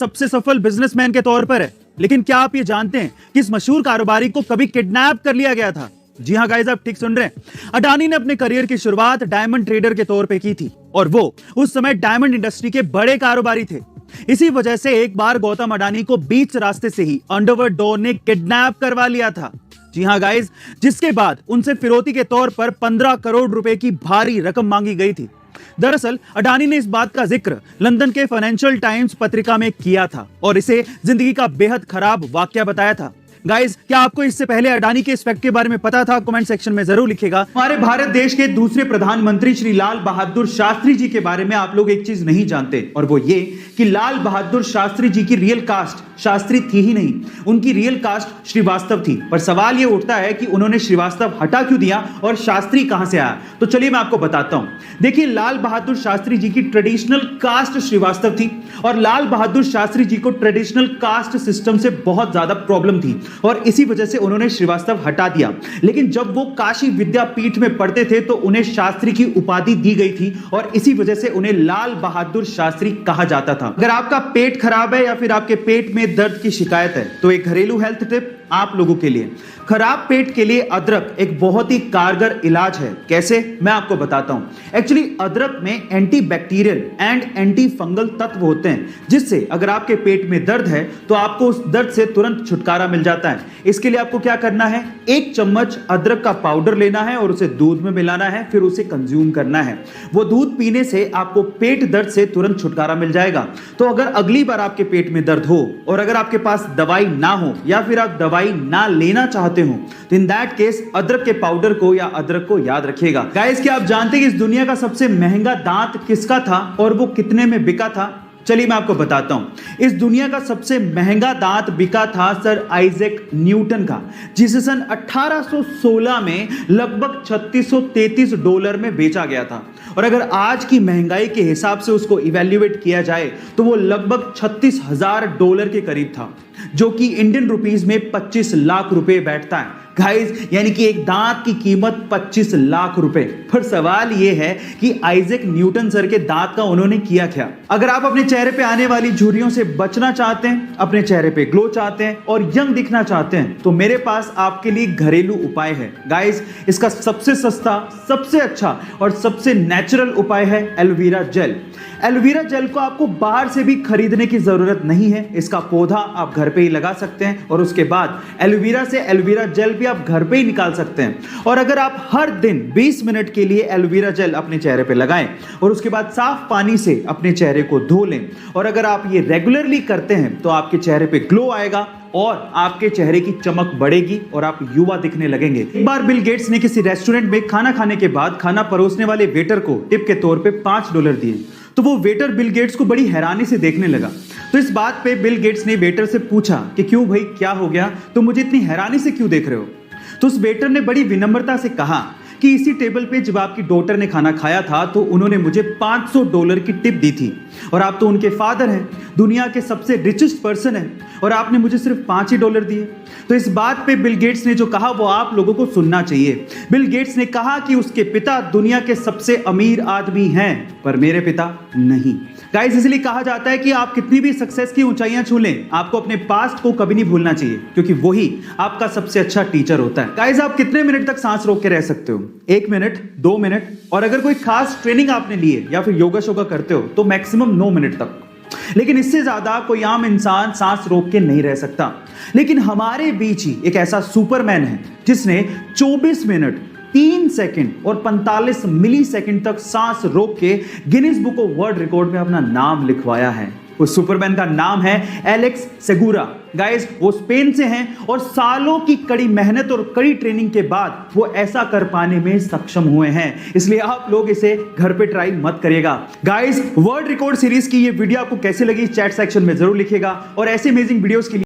सबसे सफल बिजनेसमैन के तौर पर है, लेकिन क्या आप ये जानते हैं कि इस मशहूर कारोबारी को कभी किडनैप कर लिया गया था? जी हां गाइस, आप ठीक सुन रहे हैं। अडानी ने अपने करियर की शुरुआत डायमंड ट्रेडर के तौर पे की थी और वो उस समय डायमंड इंडस्ट्री के बड़े कारोबारी थे। इसी वजह से एक बार गौतम अडानी को बीच रास्ते से ही अंडरवर्ल्ड डॉन ने किडनैप करवा लिया था। जी हां गाइस, जिसके बाद उनसे फिरौती के तौर पर 15 करोड़ रुपए की भारी रकम मांगी गई थी। दरअसल अडानी ने इस बात का जिक्र लंदन के फाइनेंशियल टाइम्स पत्रिका में किया था और इसे जिंदगी का बेहद खराब वाकया बताया था। गाइस, क्या आपको इससे पहले अडानी के इस फैक्ट के बारे में पता था? कमेंट सेक्शन में जरूर लिखिएगा। हमारे भारत देश के दूसरे प्रधानमंत्री श्री लाल बहादुर शास्त्री जी के बारे में आप लोग एक चीज नहीं जानते, और वो ये कि लाल बहादुर शास्त्री जी की रियल कास्ट शास्त्री थी ही नहीं, उनकी रियल कास्ट श्रीवास्तव थी। पर सवाल ये उठता है कि उन्होंने श्रीवास्तव हटा क्यों दिया और शास्त्री कहां से आया? तो चलिए मैं आपको बताता हूं। देखिए, लाल बहादुर शास्त्री जी की ट्रेडिशनल कास्ट श्रीवास्तव थी और लाल बहादुर शास्त्री जी को ट्रेडिशनल कास्ट सिस्टम से बहुत ज्यादा प्रॉब्लम थी और इसी वजह से उन्होंने श्रीवास्तव हटा दिया। लेकिन जब वो काशी विद्यापीठ में पढ़ते थे तो उन्हें शास्त्री की उपाधि दी गई थी और इसी वजह से उन्हें लाल बहादुर शास्त्री कहा जाता था। अगर आपका पेट खराब है या फिर आपके पेट में दर्द की शिकायत है तो एक घरेलू हेल्थ टिप आप लोगों के लिए। खराब पेट के लिए अदरक एक बहुत ही कारगर इलाज है। कैसे? मैं आपको बताता हूं। एक्चुअली अदरक में anti bacterial and anti fungal तत्व होते हैं, जिससे अगर आपके पेट में दर्द है तो आपको उस दर्द से तुरंत छुटकारा मिल जाता है। इसके लिए आपको क्या करना है? 1 चम्मच अदरक का पाउडर लेना है और उसे दूध में मिलाना है, फिर उसे कंज्यूम करना है। वो दूध पीने से आपको पेट दर्द से तुरंत छुटकारा मिल जाएगा। तो अगर अगली बार आपके पेट में दर्द हो और अगर आपके पास दवाई ना हो या फिर आप दवाई ना लेना चाहते हो तो इन दैट केस अदरक के पाउडर को या अदरक को याद रखिएगा। गाइस, क्या आप जानते हैं कि इस दुनिया का सबसे महंगा दांत किसका था और वो कितने में बिका था? चलिए मैं आपको बताता हूं। इस दुनिया का सबसे महंगा दांत बिका था सर आइजैक न्यूटन का, जिसे सन 1816 में लगभग $3633 में बेचा गया था। और अगर आज की महंगाई के हिसाब से उसको इवैल्यूएट किया जाए तो वो लगभग $36,000 के करीब था, जो कि इंडियन रुपीस में 25 लाख रुपए बैठता है। गाइस, यानी कि एक दांत की कीमत 25 लाख रुपए। पर सवाल यह है कि आइजैक न्यूटन सर के दांत का उन्होंने किया क्या? अगर आप अपने चेहरे पे आने वाली झुर्रियों से बचना चाहते हैं, अपने चेहरे पे ग्लो चाहते हैं और यंग दिखना चाहते हैं तो मेरे पास आपके लिए घरेलू उपाय है। गाइस, इसका सबसे सस्ता, सबसे अच्छा और सबसे नेचुरल उपाय है एलोवेरा जेल। एलोवेरा जेल को आपको बाहर से भी खरीदने की जरूरत नहीं है। इसका पौधा आप घर पे ही लगा सकते हैं और उसके बाद एलोवेरा से एलोवेरा जेल भी आप घर पे ही निकाल सकते हैं। और अगर आप हर दिन 20 मिनट के लिए एलोवेरा जेल अपने चेहरे पे लगाएं और उसके बाद साफ पानी से अपने चेहरे को धो लें और अगर आप ये रेगुलरली करते हैं तो आपके चेहरे पे ग्लो आएगा और आपके चेहरे की चमक बढ़ेगी और आप युवा दिखने लगेंगे। एक बार बिल गेट्स ने किसी रेस्टोरेंट में खाना खाने के बाद खाना परोसने वाले वेटर को टिप के तौर पे $5 दिए तो वो वेटर बिल गेट्स को बड़ी हैरानी से देखने लगा। तो इस बात पे बिल गेट्स ने वेटर से पूछा कि क्यों भाई, क्या हो गया, तो मुझे इतनी हैरानी से क्यों देख रहे हो? तो उस वेटर ने बड़ी विनम्रता से कहा कि इसी टेबल पे जब आपकी डॉटर ने खाना खाया था तो उन्होंने मुझे $500 की टिप दी थी और आप तो उनके फादर हैं, दुनिया के सबसे रिचेस्ट पर्सन हैं और आपने मुझे सिर्फ $5 दिए। तो इस बात पे बिल गेट्स ने जो कहा वो आप लोगों को सुनना चाहिए। बिल गेट्स ने कहा कि उसके पिता दुनिया के सबसे अमीर आदमी हैं पर मेरे पिता नहीं। गाइस, इसलिए कहा जाता है कि आप कितनी भी सक्सेस की ऊंचाइयां छू लें, आपको अपने पास्ट को कभी नहीं भूलना चाहिए क्योंकि वही आपका सबसे अच्छा टीचर होता है। गाइस, आप कितने मिनट तक सांस रोक के रह सकते हो? 1 मिनट, 2 मिनट, और अगर कोई खास ट्रेनिंग आपने ली है या फिर योगा शोगा करते हो तो मैक्सिमम 9 मिनट तक। लेकिन इससे ज्यादा कोई आम इंसान सांस रोक के नहीं रह सकता। लेकिन हमारे बीच ही एक ऐसा सुपरमैन है जिसने 24 मिनट 3 सेकंड और 45 मिली सेकंड तक सांस रोक के Guinness book of world record में अपना नाम लिखवाया है। उस सुपरमैन का नाम है एलेक्स सेगुरा। गाइस, वो स्पेन से हैं और सालों की कड़ी मेहनत और कड़ी ट्रेनिंग के बाद वो ऐसा कर पाने में सक्षम हुए हैं। इसलिए आप लोग इसे घर पे ट्राई मत करिएगा। गाइस, वर्ल्ड रिकॉर्ड सीरीज की ये वीडियो आपको कैसी लगी चैट सेक्शन में जरूर लिखिएगा और ऐसे अमेजिंग वीडियोस के लिए